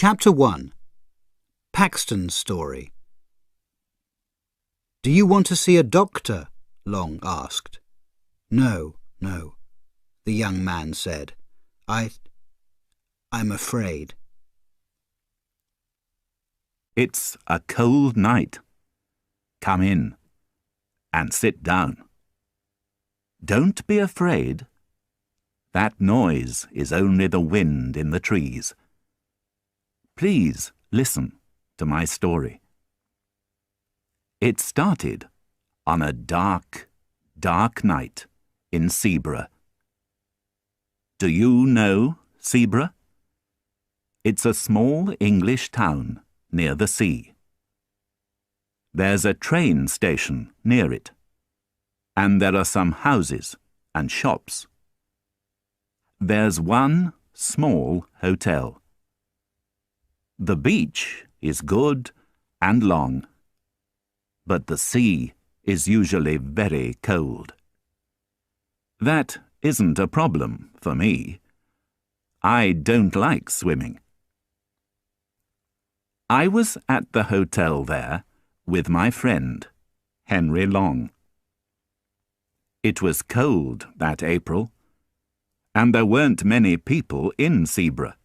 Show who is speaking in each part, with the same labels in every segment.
Speaker 1: Chapter 1. Paxton's Story. "Do you want to see a doctor?" Long asked. No, the young man said. I'm afraid."
Speaker 2: "It's a cold night. Come in and sit down. Don't be afraid. That noise is only the wind in the trees. Please listen to my story. It started on a dark, dark night in Seaborough. Do you know Seaborough? It's a small English town near the sea. There's a train station near it, and there are some houses and shops. There's one small hotel. The beach is good and long, but the sea is usually very cold. That isn't a problem for me. I don't like swimming. I was at the hotel there with my friend, Henry Long. It was cold that April, and there weren't many people in Seaborough.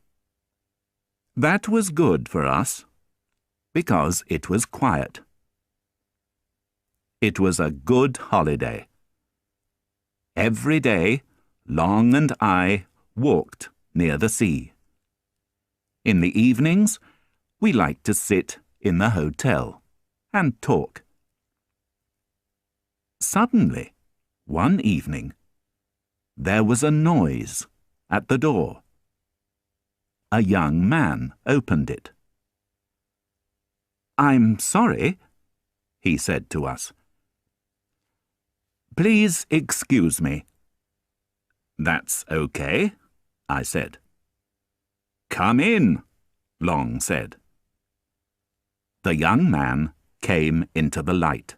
Speaker 2: That was good for us, because it was quiet. It was a good holiday. Every day, Long and I walked near the sea. In the evenings, we liked to sit in the hotel and talk. Suddenly, one evening, there was a noise at the door. A young man opened it. "I'm sorry," he said to us. "Please excuse me." "That's okay," I said. "Come in," Long said. The young man came into the light.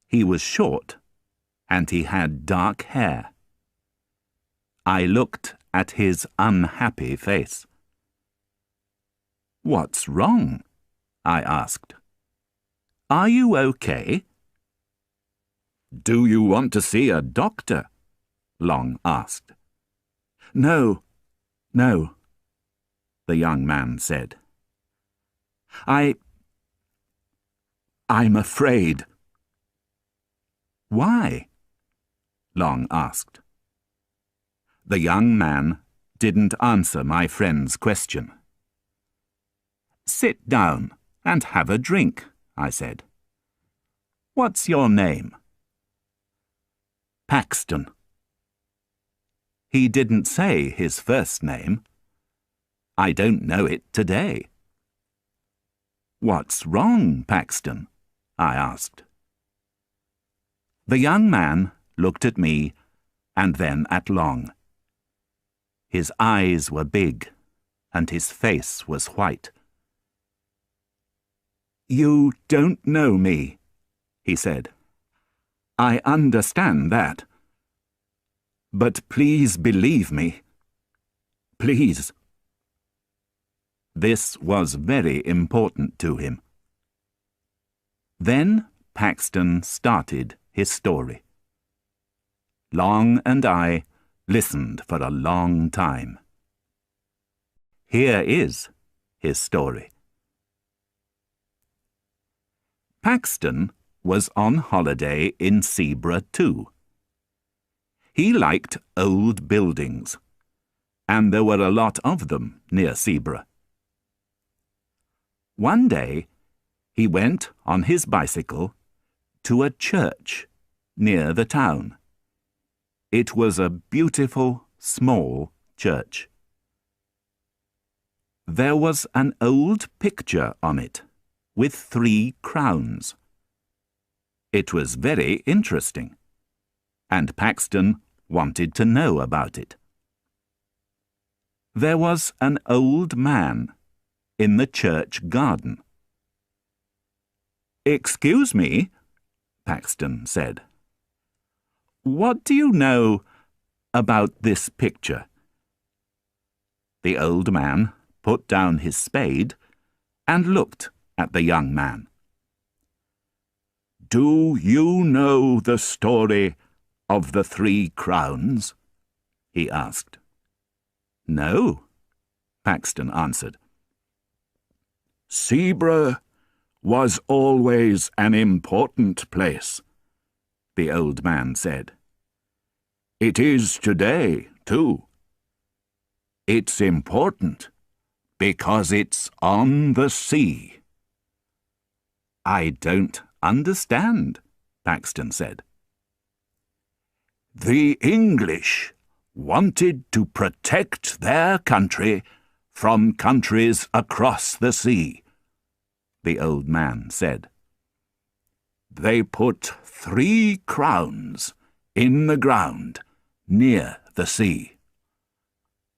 Speaker 2: He was short, and he had dark hair. I looked at his unhappy face. "What's wrong?" I asked. "Are you okay?" "Do you want to see a doctor?" Long asked. No, the young man said. I'm afraid." "Why?" Long asked. The young man didn't answer my friend's question. "Sit down and have a drink," I said. "What's your name?" "Paxton." He didn't say his first name. I don't know it today. "What's wrong, Paxton?" I asked. The young man looked at me and then at Long. His eyes were big and his face was white. "You don't know me," he said. "I understand that. But please believe me. Please." This was very important to him. Then Paxton started his story. Long and I listened for a long time. Here is his story. Paxton was on holiday in Seaborough too. He liked old buildings, and there were a lot of them near Seaborough. One day, he went on his bicycle to a church near the town. It was a beautiful, small church. There was an old picture on it with 3 crowns. It was very interesting, and Paxton wanted to know about it. There was an old man in the church garden. "Excuse me," Paxton said. "What do you know about this picture?" The old man put down his spade and looked at the young man. "Do you know the story of the 3 crowns?" he asked. "No," Paxton answered. "Seaburgh was always an important place," the old man said. "It is today, too. It's important because it's on the sea." "I don't understand," Paxton said. "The English wanted to protect their country from countries across the sea," the old man said. "They put 3 crowns in the ground near the sea.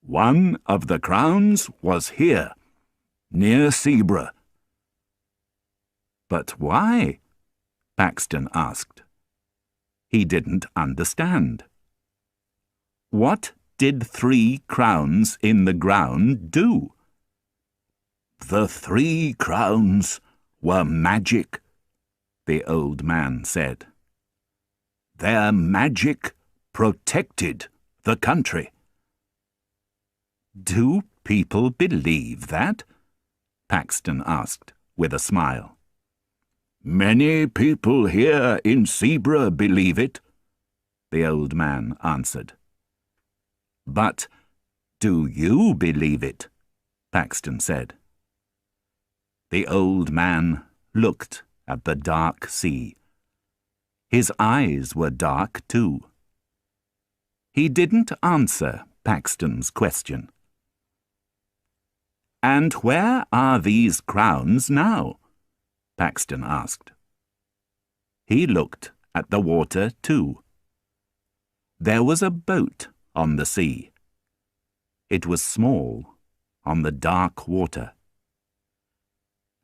Speaker 2: One of the crowns was here, near Seaburgh." "But why?" Paxton asked. He didn't understand. What did 3 crowns in the ground do? "The 3 crowns were magic," the old man said. "Their magic protected the country." "Do people believe that?" Paxton asked, with a smile. "Many people here in Seaburgh believe it," the old man answered. "But do you believe it?" Paxton said. The old man looked at the dark sea. His eyes were dark too. He didn't answer Paxton's question. "And where are these crowns now?" Paxton asked. He looked at the water too. There was a boat on the sea. It was small, on the dark water.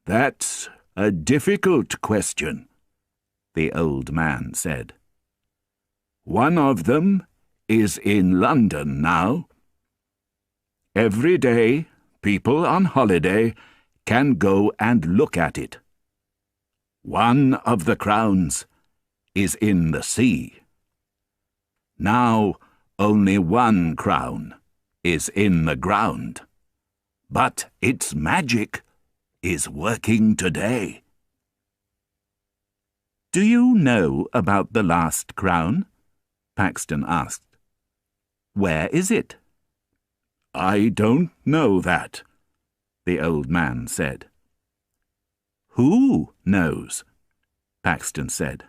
Speaker 2: "That's a difficult question," the old man said. "One of them is in London now. Every day, people on holiday can go and look at it. One of the crowns is in the sea. Now only 1 crown is in the ground, but its magic is working today." "Do you know about the last crown?" Paxton asked. "Where is it?" "I don't know that," the old man said. "Who knows?" Paxton said.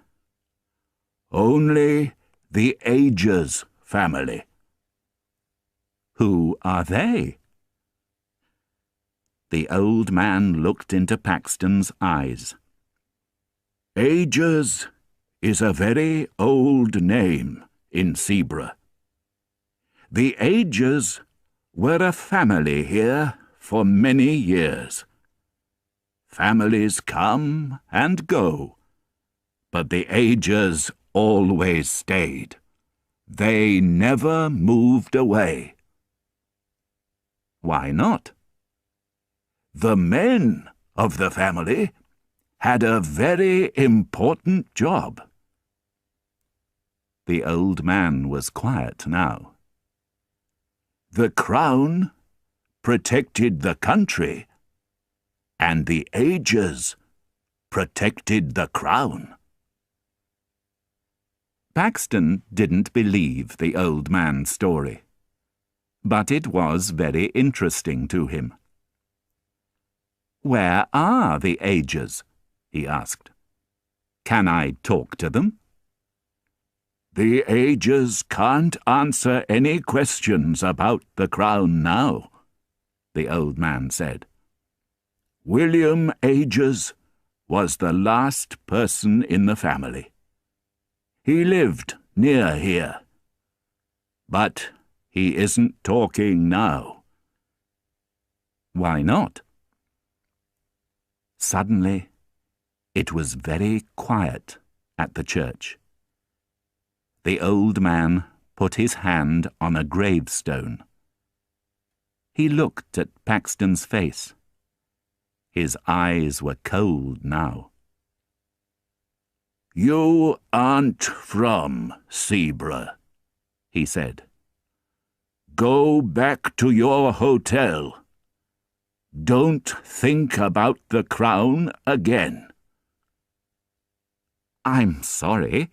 Speaker 2: "Only the Agers family." "Who are they?" The old man looked into Paxton's eyes. "Agers is a very old name in Seaburgh. The Agers were a family here for many years. Families come and go, but the Agers always stayed. They never moved away." "Why not?" "The men of the family had a very important job." The old man was quiet now. "The crown protected the country, and the Agers protected the crown." Paxton didn't believe the old man's story, but it was very interesting to him. "Where are the Agers?" he asked. "Can I talk to them?" "The Agers can't answer any questions about the crown now," the old man said. "William Agers was the last person in the family. He lived near here, but he isn't talking now." "Why not?" Suddenly, it was very quiet at the church. The old man put his hand on a gravestone. He looked at Paxton's face. His eyes were cold now. "You aren't from Seaborough," he said. "Go back to your hotel. Don't think about the Crown again." "I'm sorry,"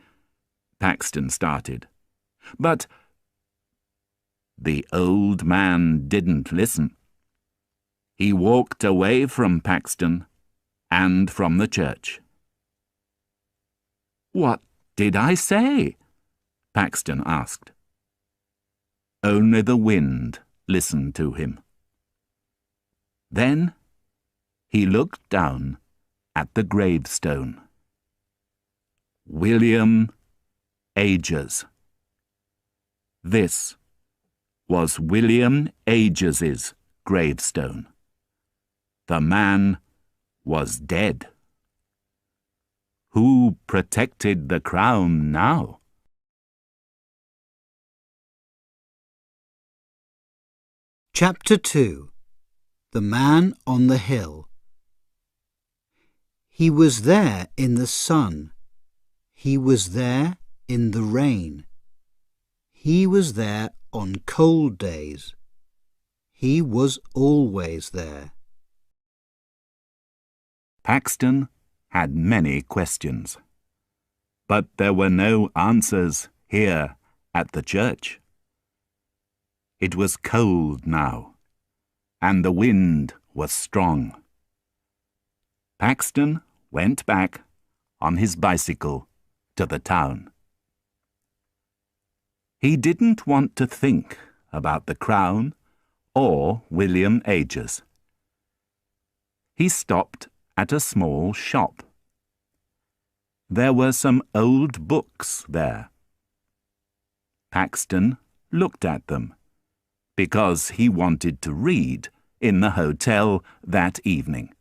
Speaker 2: Paxton started. "But—" The old man didn't listen. He walked away from Paxton and from the church. "What did I say?" Paxton asked. Only the wind listened to him. Then he looked down at the gravestone. William Agers. This was William Agers's gravestone. The man was dead. Who protected the Crown now?
Speaker 1: Chapter 2. The Man on the Hill. He was there in the sun. He was there in the rain. He was there on cold days. He was always there.
Speaker 2: Paxton had many questions, but there were no answers here at the church. It was cold now, and the wind was strong. Paxton went back on his bicycle to the town. He didn't want to think about the Crown or William Agers. He stopped at a small shop. There were some old books there. Paxton looked at them because he wanted to read in the hotel that evening.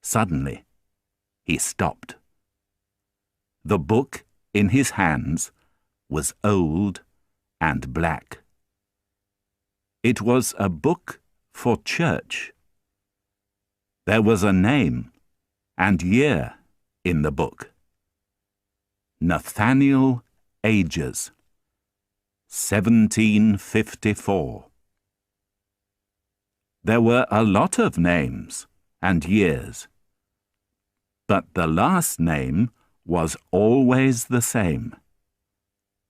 Speaker 2: Suddenly, he stopped. The book in his hands was old and black. It was a book for church. There was a name and year in the book. Nathaniel Agers, 1754. There were a lot of names and years, but the last name was always the same: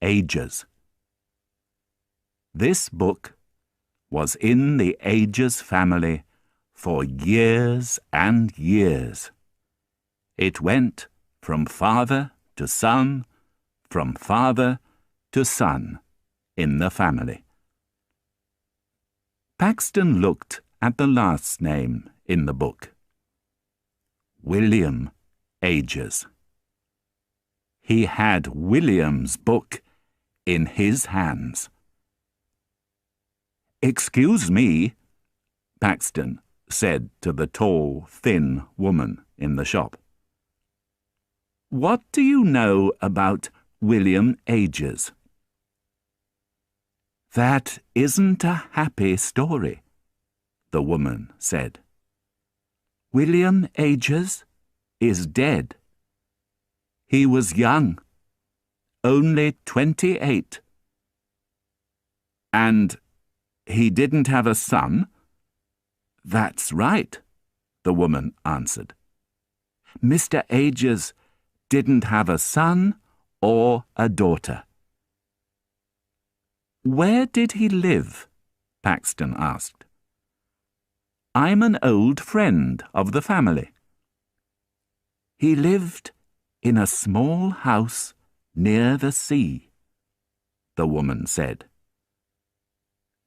Speaker 2: Agers. This book was in the Agers family for years and years. It went from father to son, from father to son in the family. Paxton looked at the last name in the book: William Agers. He had William's book in his hands. "Excuse me," Paxton said to the tall, thin woman in the shop. "What do you know about William Agers?" "That isn't a happy story," the woman said. "William Agers is dead. He was young, only 28. And he didn't have a son?" "That's right," the woman answered. "Mr. Agers didn't have a son or a daughter." "Where did he live?" Paxton asked. "I'm an old friend of the family." "He lived in a small house near the sea," the woman said.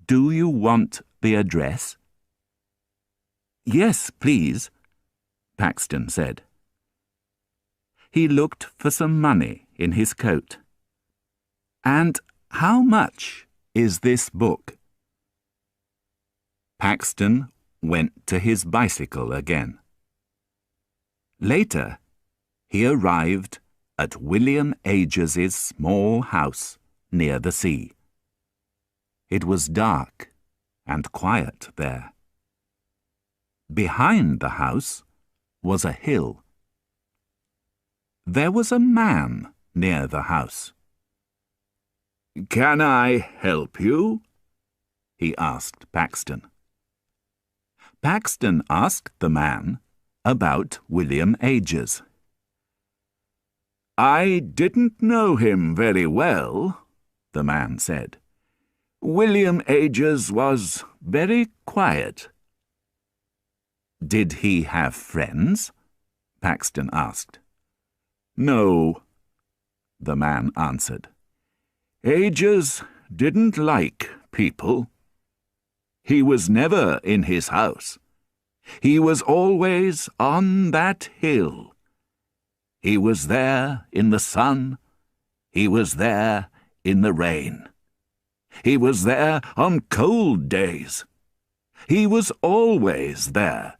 Speaker 2: "Do you want the address?" "Yes, please," Paxton said. He looked for some money in his coat. "And how much is this book?" Paxton went to his bicycle again. Later, he arrived at William Agers's small house near the sea. It was dark and quiet there. Behind the house was a hill. There was a man near the house. "Can I help you?" he asked Paxton. Paxton asked the man about William Ages. "I didn't know him very well," the man said. "William Ages was very quiet." "Did he have friends?" Paxton asked. "No," the man answered. "Ages didn't like people. He was never in his house. He was always on that hill. He was there in the sun. He was there in the rain. He was there on cold days. He was always there."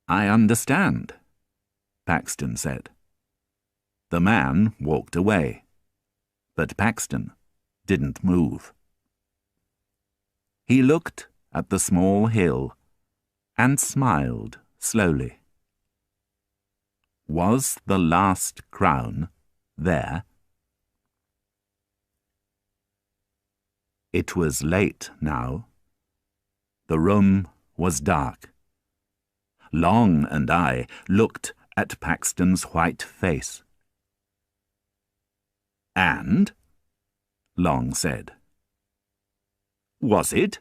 Speaker 2: "I understand," Paxton said. The man walked away, but Paxton didn't move. He looked at the small hill and smiled slowly. Was the last crown there? It was late now. The room was dark. Long and I looked at Paxton's white face. "And?" Long said. "Was it?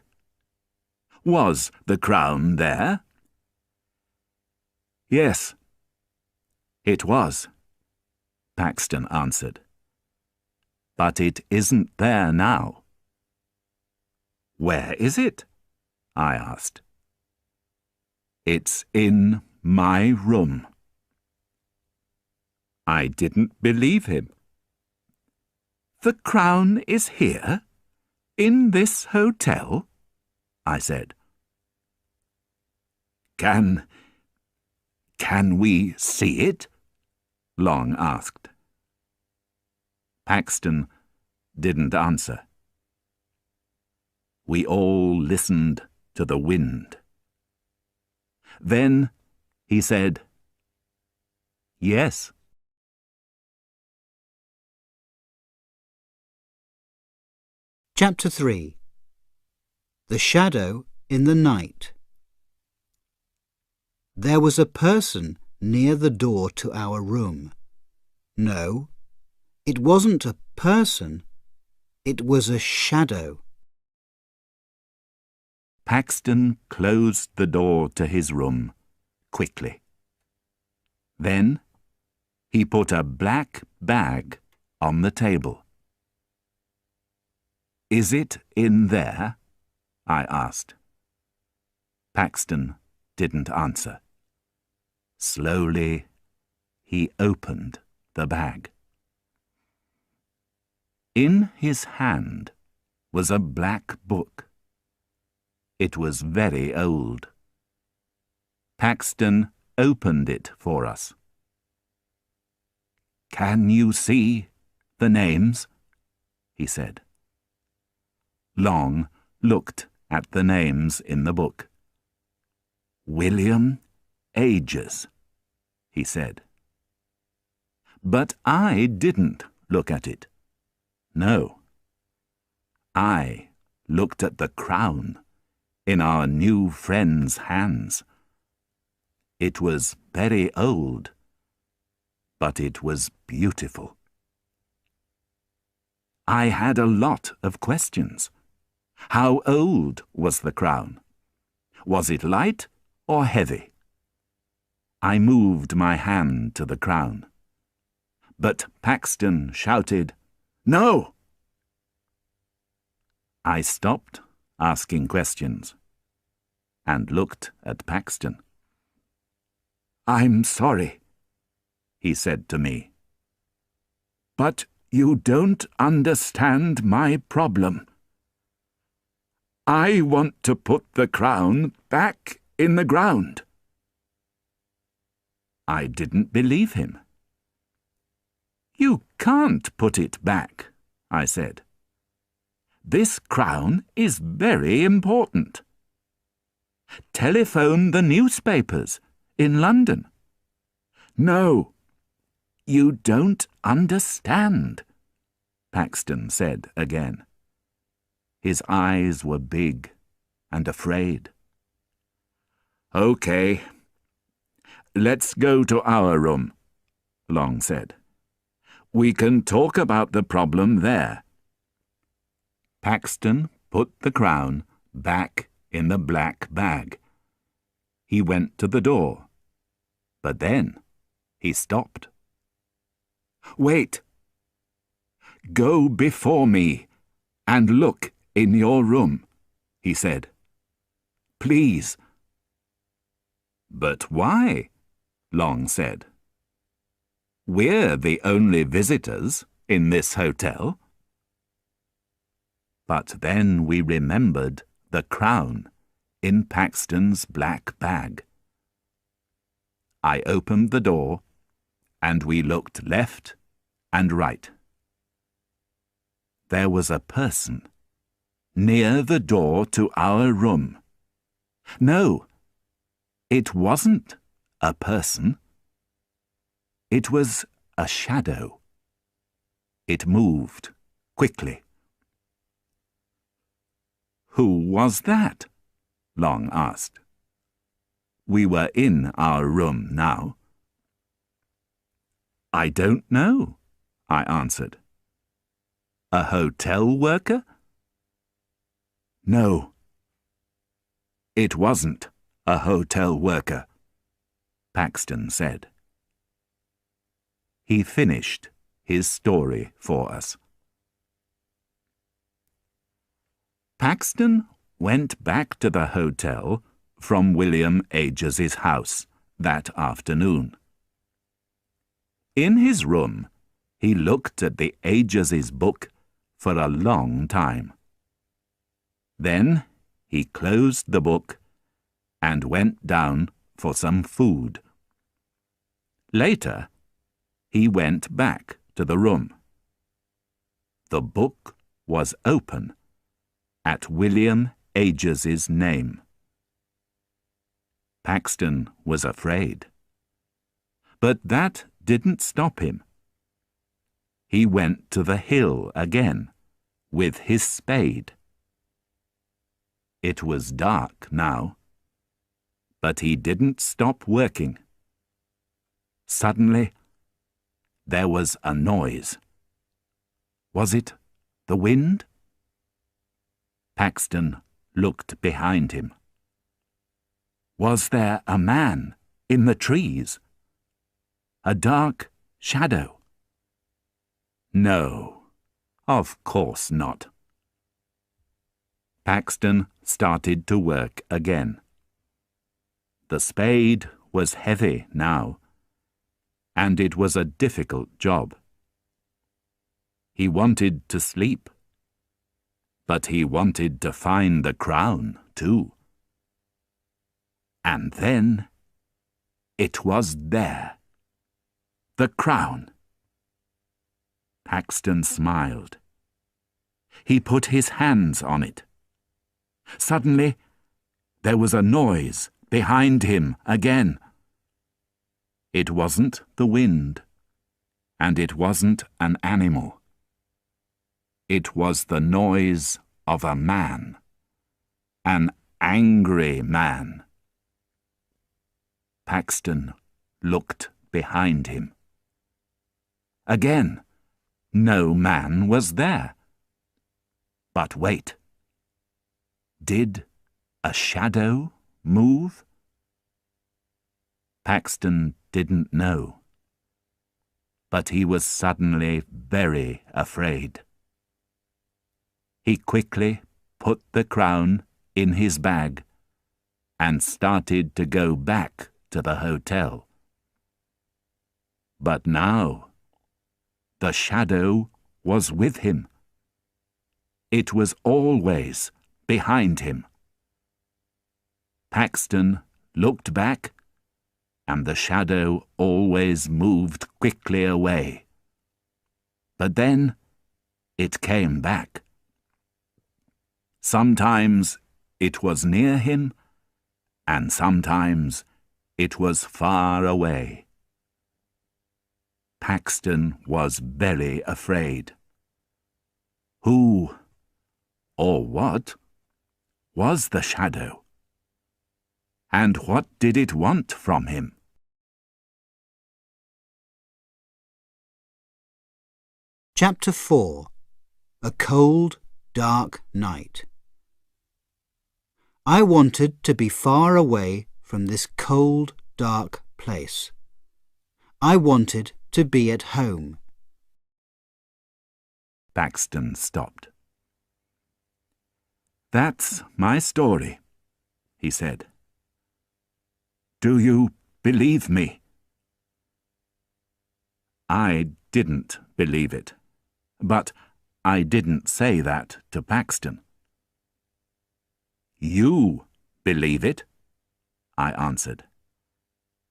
Speaker 2: Was the crown there?" "Yes, it was," Paxton answered. "But it isn't there now." "Where is it?" I asked. "It's in my room." I didn't believe him. "The crown is here? In this hotel?" I said. Can we see it?" Long asked. Paxton didn't answer. We all listened to the wind. Then he said, "Yes."
Speaker 1: Chapter 3. The Shadow in the Night. There was a person near the door to our room. No, it wasn't a person, it was a shadow.
Speaker 2: Paxton closed the door to his room quickly. Then he put a black bag on the table. "Is it in there?" I asked. Paxton didn't answer. Slowly, he opened the bag. In his hand was a black book. It was very old. Paxton opened it for us. "Can you see the names?" he said. Long looked at the names in the book. "William Ages," he said. But I didn't look at it. No. I looked at the crown in our new friend's hands. It was very old, but it was beautiful. I had a lot of questions. How old was the crown? Was it light or heavy? I moved my hand to the crown. But Paxton shouted, "No!" I stopped asking questions and looked at Paxton. "I'm sorry," he said to me. "But you don't understand my problem. I want to put the crown back in the ground." I didn't believe him. "You can't put it back," I said. This crown is very important. Telephone the newspapers in London. No, you don't understand, Paxton said again. His eyes were big and afraid. Okay, let's go to our room, Long said. We can talk about the problem there. Paxton put the crown back in the black bag. He went to the door, but then he stopped. Wait! Go before me and look in your room, he said. Please. But why? Long said. We're the only visitors in this hotel. But then we remembered the crown in Paxton's black bag. I opened the door, and we looked left and right. There was a person near the door to our room. No, it wasn't a person. It was a shadow. It moved quickly. Who was that? Long asked. We were in our room now. I don't know, I answered. A hotel worker? No. It wasn't a hotel worker, Paxton said. He finished his story for us. Paxton went back to the hotel from William Ages's house that afternoon. In his room, he looked at the Ages's book for a long time. Then he closed the book and went down for some food. Later, he went back to the room. The book was open at William Ages's name. Paxton was afraid. But that didn't stop him. He went to the hill again with his spade. It was dark now, but he didn't stop working. Suddenly, there was a noise. Was it the wind? Paxton looked behind him. Was there a man in the trees? A dark shadow? No, of course not. Paxton started to work again. The spade was heavy now, and it was a difficult job. He wanted to sleep, but he wanted to find the crown too. And then it was there. The crown. Paxton smiled. He put his hands on it. Suddenly, there was a noise behind him again. It wasn't the wind, and it wasn't an animal. It was the noise of a man, an angry man. Paxton looked behind him. Again, no man was there. But wait. Did a shadow move? Paxton didn't know. But he was suddenly very afraid. He quickly put the crown in his bag and started to go back to the hotel. But now, the shadow was with him. It was always behind him. Paxton looked back, and the shadow always moved quickly away. But then it came back. Sometimes it was near him, and sometimes it was far away. Paxton was very afraid. Who, or what, was the shadow? And what did it want from him?
Speaker 1: Chapter 4. A Cold, Dark Night. I wanted to be far away from this cold, dark place. I wanted to be at home.
Speaker 2: Paxton stopped. "That's my story," he said. "Do you believe me?" I didn't believe it, but I didn't say that to Paxton. "You believe it," I answered.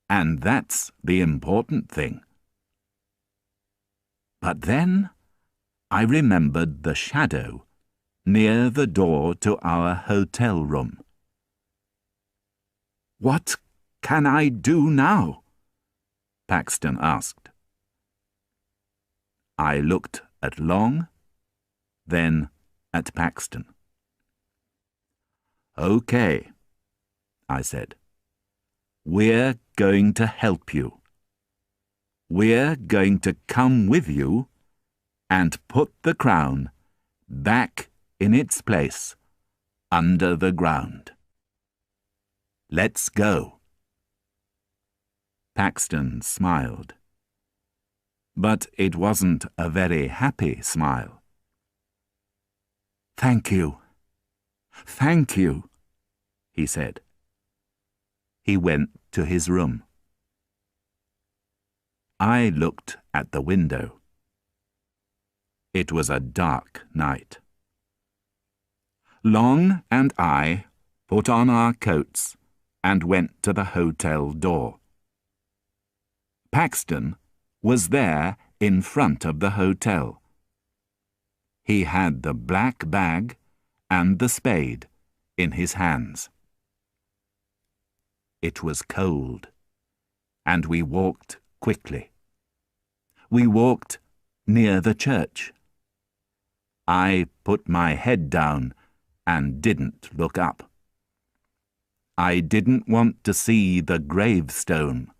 Speaker 2: "And that's the important thing." But then I remembered the shadow near the door to our hotel room. "What can I do now?" Paxton asked. I looked at Long, then at Paxton. "Okay," I said. "We're going to help you. We're going to come with you and put the crown back in its place under the ground. Let's go." Paxton smiled. But it wasn't a very happy smile. "Thank you. Thank you," he said. He went to his room. I looked at the window. It was a dark night. Long and I put on our coats and went to the hotel door. Paxton was there in front of the hotel. He had the black bag and the spade in his hands. It was cold, and we walked quickly. We walked near the church. I put my head down and didn't look up. I didn't want to see the gravestone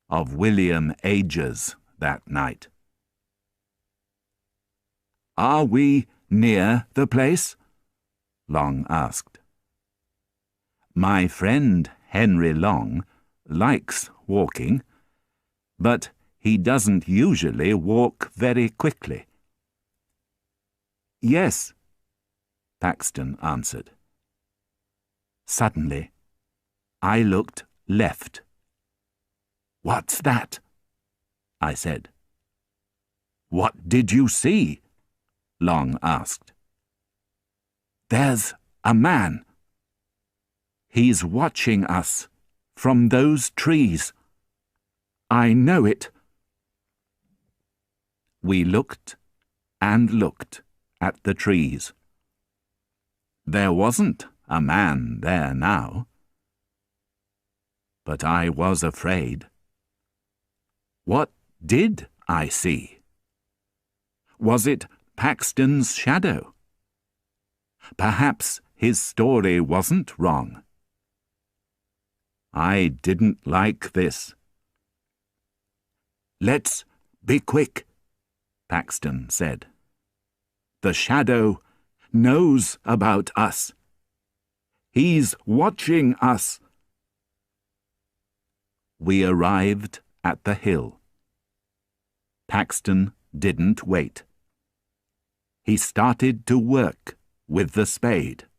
Speaker 2: of William Agers that night. "Are we near the place?" Long asked. My friend Henry Long likes walking, but he doesn't usually walk very quickly. "Yes," Paxton answered. Suddenly, I looked left. "What's that?" I said. "What did you see?" Long asked. "There's a man. He's watching us from those trees. I know it." We looked and looked at the trees. There wasn't a man there now. But I was afraid. What did I see? Was it Paxton's shadow? Perhaps his story wasn't wrong. I didn't like this. "Let's be quick," Paxton said. "The shadow knows about us. He's watching us." We arrived at the hill. Paxton didn't wait. He started to work with the spade.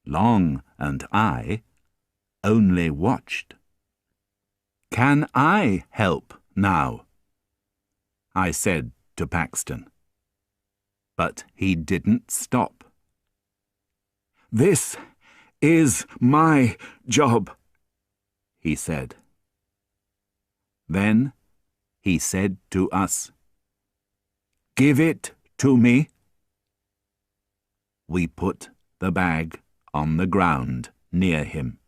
Speaker 2: Long and I only watched. "Can I help now?" I said to Paxton. But he didn't stop. "This is my job," he said. Then he said to us, "Give it to me." We put the bag on the ground near him.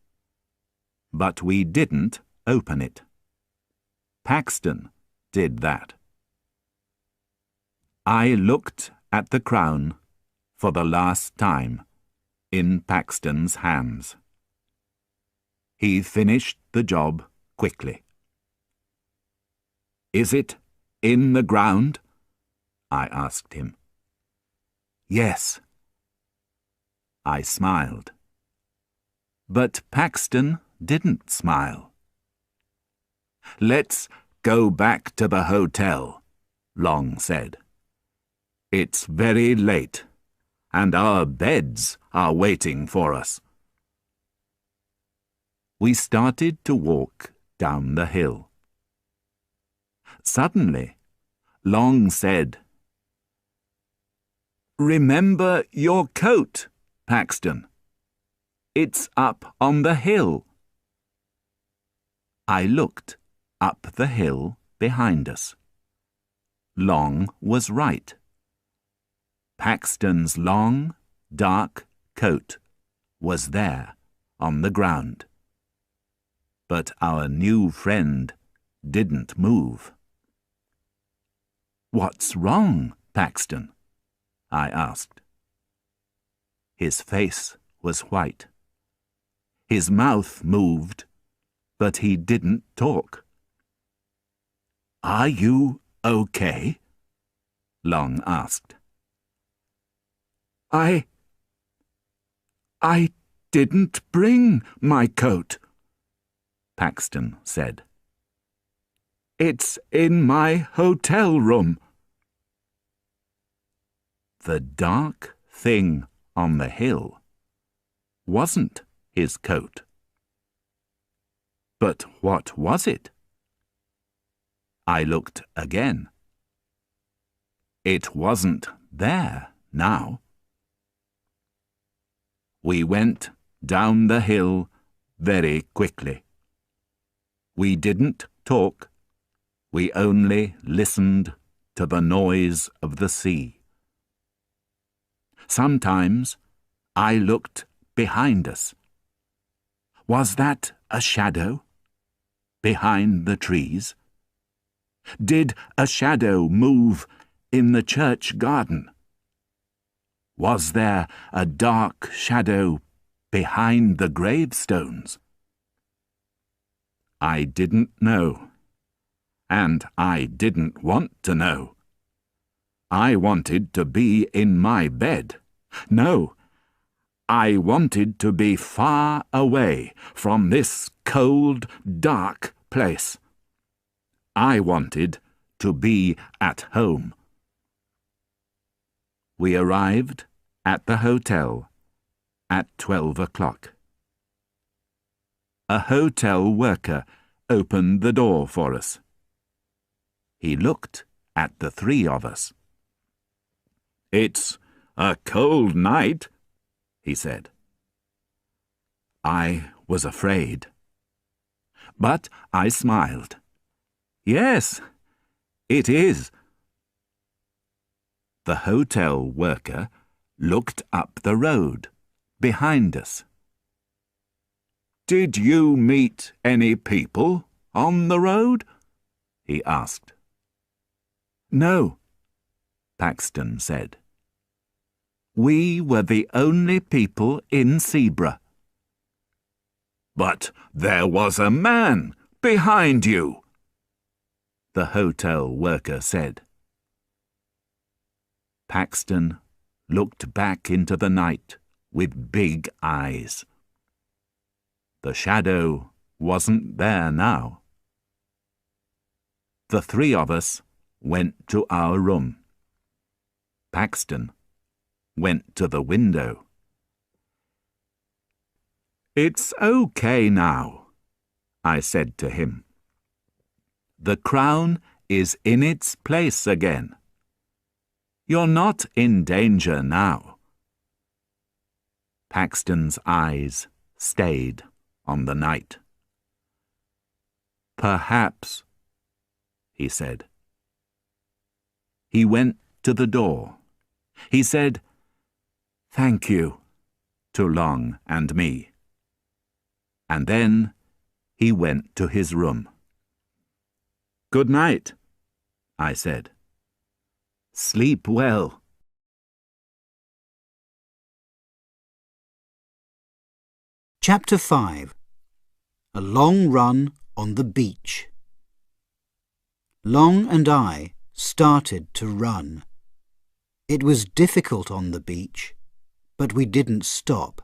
Speaker 2: But we didn't open it. Paxton did that. I looked at the crown for the last time in Paxton's hands. He finished the job quickly. "Is it in the ground?" I asked him. "Yes." I smiled. But Paxton didn't smile. "Let's go back to the hotel," Long said. "It's very late, and our beds are waiting for us." We started to walk down the hill. Suddenly, Long said, "Remember your coat, Paxton. It's up on the hill." I looked up the hill behind us. Long was right. Paxton's long, dark coat was there on the ground. But our new friend didn't move. "What's wrong, Paxton?" I asked. His face was white. His mouth moved, but he didn't talk. "Are you okay?" Long asked. I didn't bring my coat," Paxton said. "It's in my hotel room." The dark thing on the hill wasn't his coat. But what was it? I looked again. It wasn't there now. We went down the hill very quickly. We didn't talk. We only listened to the noise of the sea. Sometimes I looked behind us. Was that a shadow behind the trees? Did a shadow move in the church garden? Was there a dark shadow behind the gravestones? I didn't know, and I didn't want to know. I wanted to be in my bed. No, I wanted to be far away from this cold, dark place. I wanted to be at home. We arrived at the hotel at 12 o'clock. A hotel worker opened the door for us. He looked at the three of us. "It's a cold night," he said. I was afraid. But I smiled. "Yes, it is." The hotel worker looked up the road behind us. "Did you meet any people on the road?" he asked. "No," Paxton said. "We were the only people in Zebra." "But there was a man behind you," the hotel worker said. Paxton looked back into the night with big eyes. The shadow wasn't there now. The three of us went to our room. Paxton went to the window. "It's okay now," I said to him. "The crown is in its place again. You're not in danger now." Paxton's eyes stayed on the night. "Perhaps," he said. He went to the door. He said, "Thank you," to Long and me. And then he went to his room. "Good night," I said. "Sleep well."
Speaker 1: Chapter 5. A long run on the beach. Long and I started to run. It was difficult on the beach, but we didn't stop.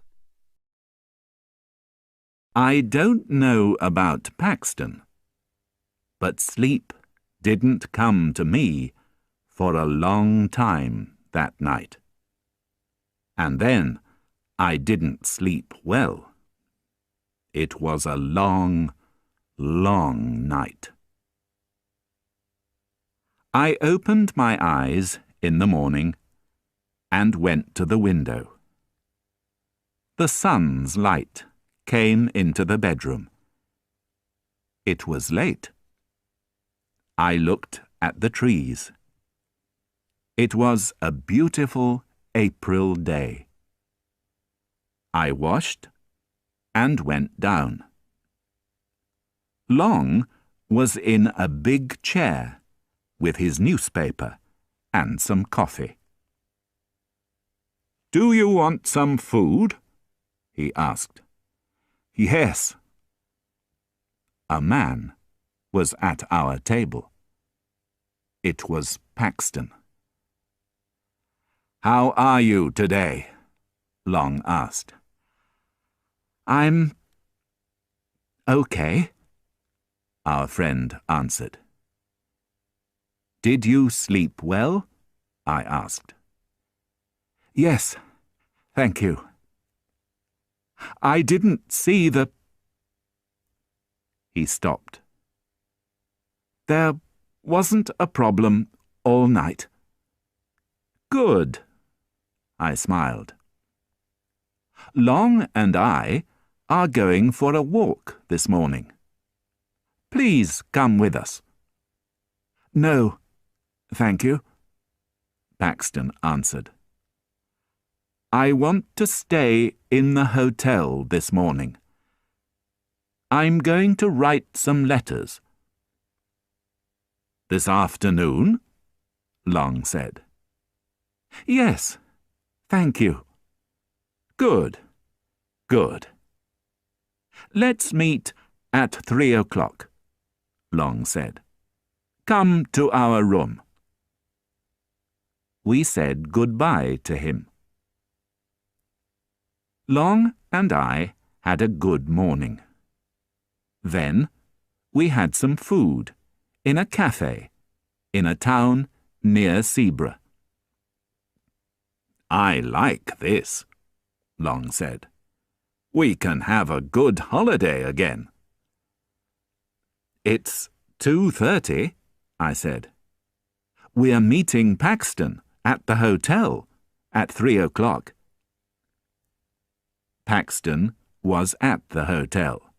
Speaker 2: I don't know about Paxton, but sleep didn't come to me for a long time that night. And then I didn't sleep well. It was a long, long night. I opened my eyes in the morning and went to the window. The sun's light came into the bedroom. It was late. I looked at the trees. It was a beautiful April day. I washed and went down. Long was in a big chair with his newspaper and some coffee. "Do you want some food?" he asked. "Yes." A man was at our table. It was Paxton. "How are you today?" Long asked. "I'm okay," our friend answered. "Did you sleep well?" I asked. "Yes, thank you. I didn't see the—" He stopped. "There wasn't a problem all night." "Good," I smiled. "Long and I are going for a walk this morning. Please come with us." "No, thank you," Paxton answered. "I want to stay in the hotel this morning. I'm going to write some letters." "This afternoon?" Long said. "Yes, thank you." "Good, good. Let's meet at 3 o'clock, Long said. "Come to our room." We said goodbye to him. Long and I had a good morning. Then we had some food in a cafe in a town near Sebra. "I like this," Long said. "We can have a good holiday again." "It's 2:30, I said. "We're meeting Paxton at the hotel at 3 o'clock. Paxton was at the hotel.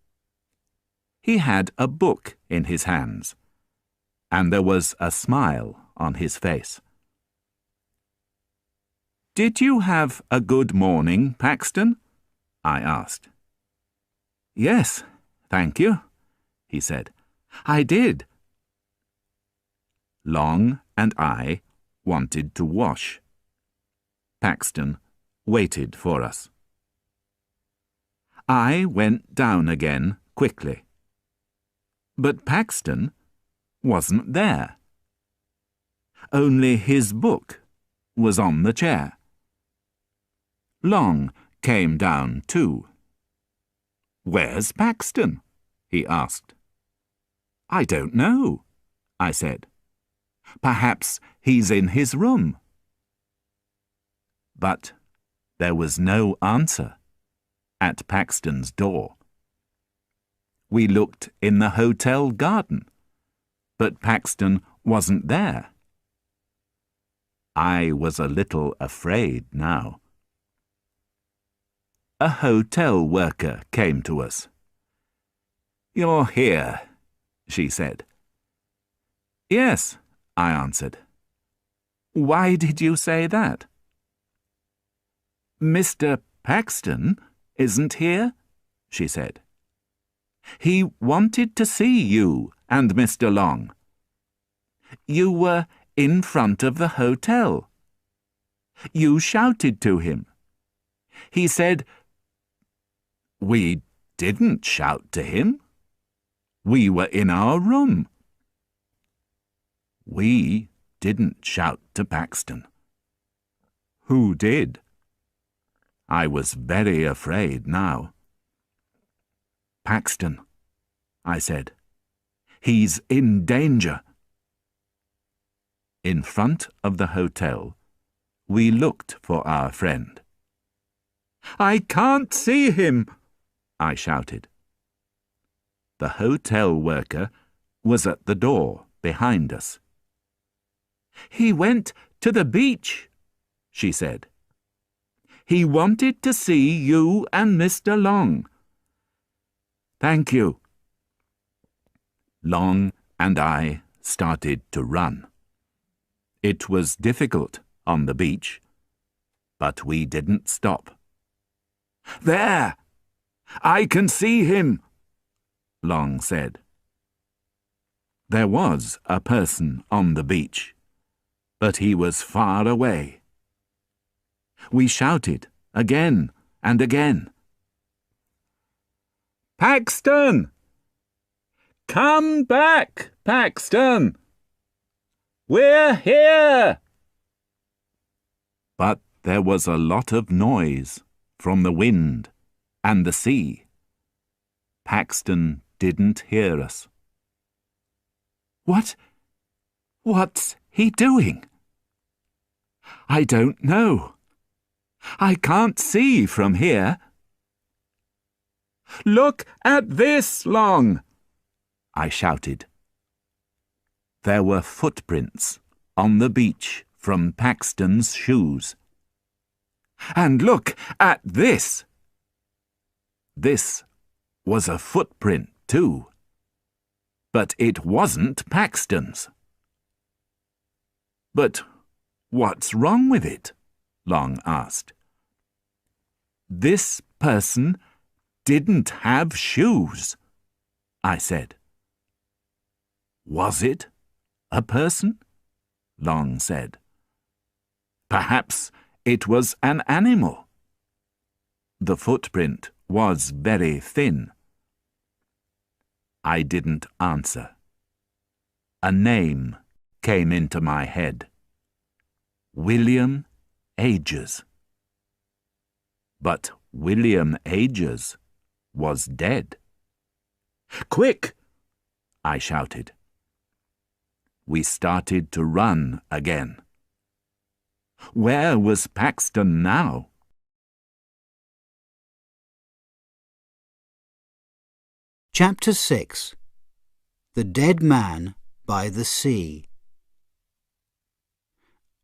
Speaker 2: He had a book in his hands, and there was a smile on his face. "Did you have a good morning, Paxton?" I asked. "Yes, thank you," he said. "I did." Long and I wanted to wash. Paxton waited for us. I went down again quickly. But Paxton wasn't there. Only his book was on the chair. Long came down too. "Where's Paxton?" he asked. "I don't know," I said. "Perhaps he's in his room." But there was no answer at Paxton's door. We looked in the hotel garden, but Paxton wasn't there. I was a little afraid now. A hotel worker came to us. "You're here," she said. "Yes," I answered. "Why did you say that?" "Mr. Paxton isn't here," she said. "He wanted to see you and Mr. Long. You were in front of the hotel. You shouted to him. He said—" "We didn't shout to him. We were in our room." "We didn't shout to Paxton. Who did?" I was very afraid now. "Paxton," I said. "He's in danger." In front of the hotel, we looked for our friend. "I can't see him," I shouted. The hotel worker was at the door behind us. "He went to the beach," she said. "He wanted to see you and Mr. Long." "Thank you." Long and I started to run. It was difficult on the beach, but we didn't stop. "There! I can see him," Long said. There was a person on the beach, but he was far away. We shouted again and again. "Paxton! Come back, Paxton! We're here!" But there was a lot of noise from the wind and the sea. Paxton didn't hear us. What's he doing?" "I don't know. I can't see from here." "Look at this, Long!" I shouted. There were footprints on the beach from Paxton's shoes. "And look at this!" This was a footprint too, but it wasn't Paxton's. "But what's wrong with it?" Long asked. "This person didn't have shoes," I said. "Was it a person?" Long said. "Perhaps it was an animal." The footprint was very thin. I didn't answer. A name came into my head. William Agers. But William Agers was dead. "Quick!" I shouted. We started to run again. Where was Paxton now?
Speaker 1: Chapter 6. The Dead Man by the Sea.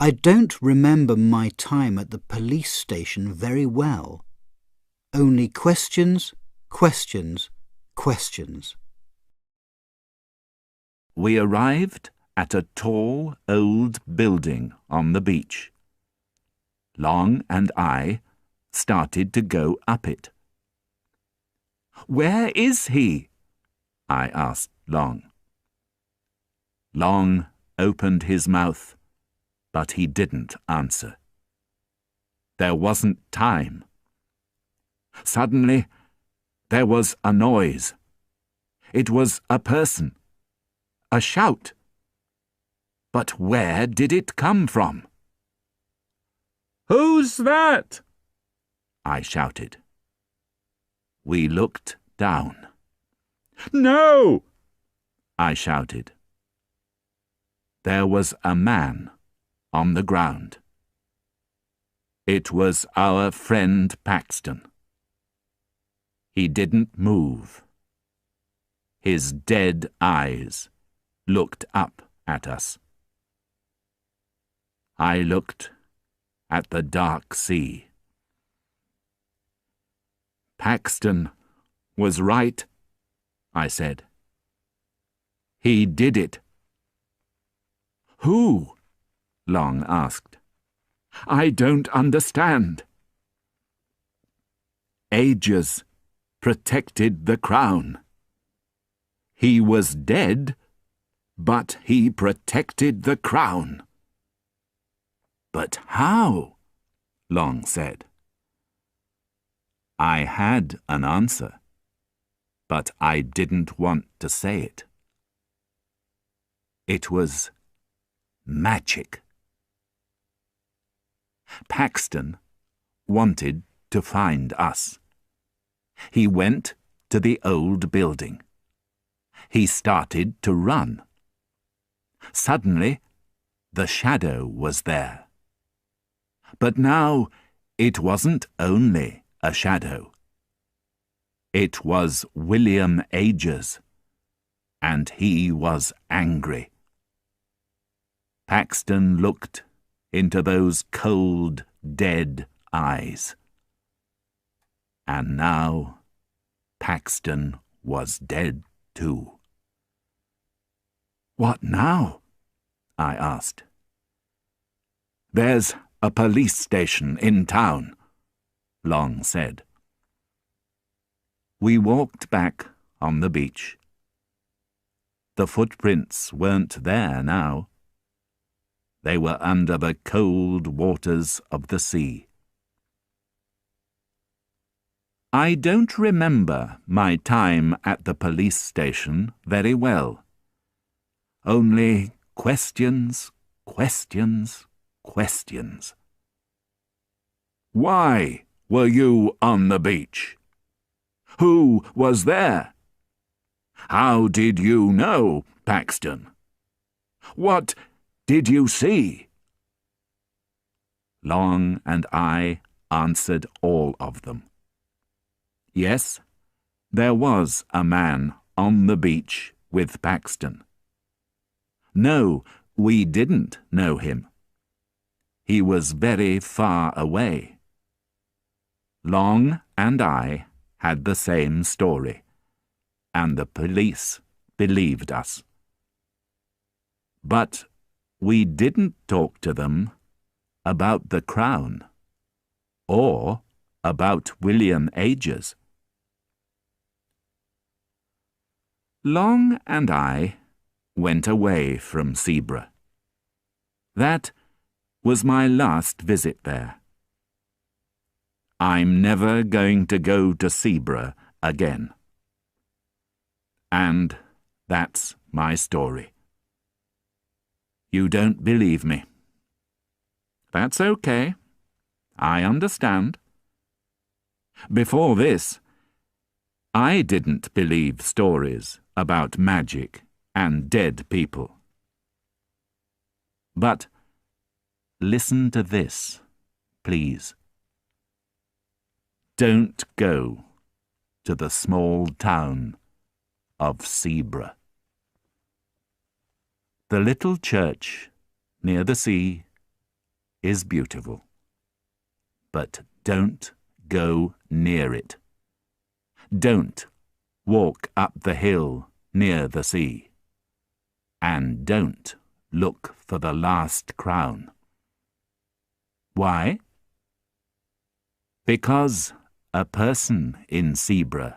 Speaker 1: I don't remember my time at the police station very well. Only questions, questions, questions.
Speaker 2: We arrived at a tall, old building on the beach. Long and I started to go up it. "Where is he?" I asked Long. Long opened his mouth, but he didn't answer. There wasn't time. Suddenly, there was a noise. It was a person. A shout. But where did it come from? "Who's that?" I shouted. We looked down. "No!" I shouted. There was a man on the ground. It was our friend Paxton. He didn't move. His dead eyes looked up at us. I looked at the dark sea. "Paxton was right," I said. "He did it." "Who?" Long asked. "I don't understand." ages protected the crown. He was dead, but he protected the crown. But how? Long said. I had an answer, but I didn't want to say it. It was magic. Paxton wanted to find us. He went to the old building. He started to run. Suddenly, the shadow was there. But now it wasn't only a shadow. It was William Ages, and he was angry. Paxton looked into those cold, dead eyes. And now Paxton was dead too. What now? I asked. There's a police station in town, Long said. We walked back on the beach. The footprints weren't there now. They were under the cold waters of the sea. I don't remember my time at the police station very well. Only questions, questions, questions. Why were you on the beach? Who was there? How did you know, Paxton? What did you see? Long and I answered all of them. Yes, there was a man on the beach with Paxton. No, we didn't know him. He was very far away. Long and I had the same story, and the police believed us. But we didn't talk to them about the crown or about William Ages. Long and I went away from Seaborough. That was my last visit there. I'm never going to go to Seaborough again. And that's my story. You don't believe me. That's okay. I understand. Before this, I didn't believe stories about magic and dead people. But listen to this, please. Don't go to the small town of Seaborough. The little church near the sea is beautiful, but don't go near it. Don't walk up the hill near the sea, and don't look for the last crown. Why? Because a person in Seaborough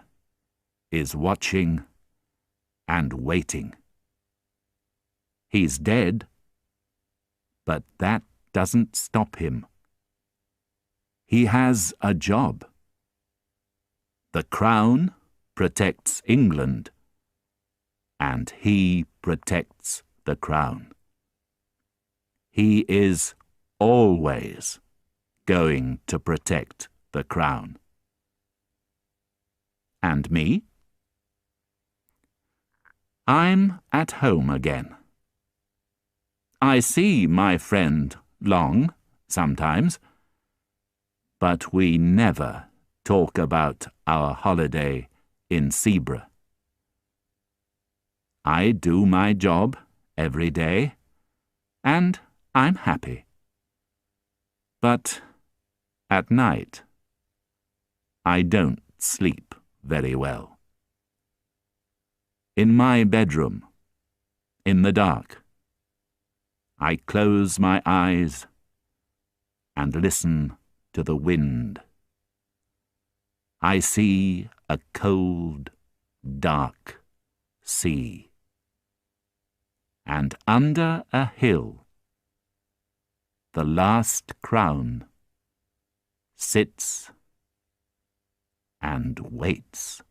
Speaker 2: is watching and waiting. He's dead, but that doesn't stop him. He has a job. The crown protects England, and he protects the crown. He is always going to protect the crown. And me? I'm at home again. I see my friend Long sometimes, but we never talk about our holiday in Seaborough. I do my job every day, and I'm happy. But at night, I don't sleep very well. In my bedroom, in the dark, I close my eyes and listen to the wind. I see a cold, dark sea. And under a hill, the last crown sits and waits.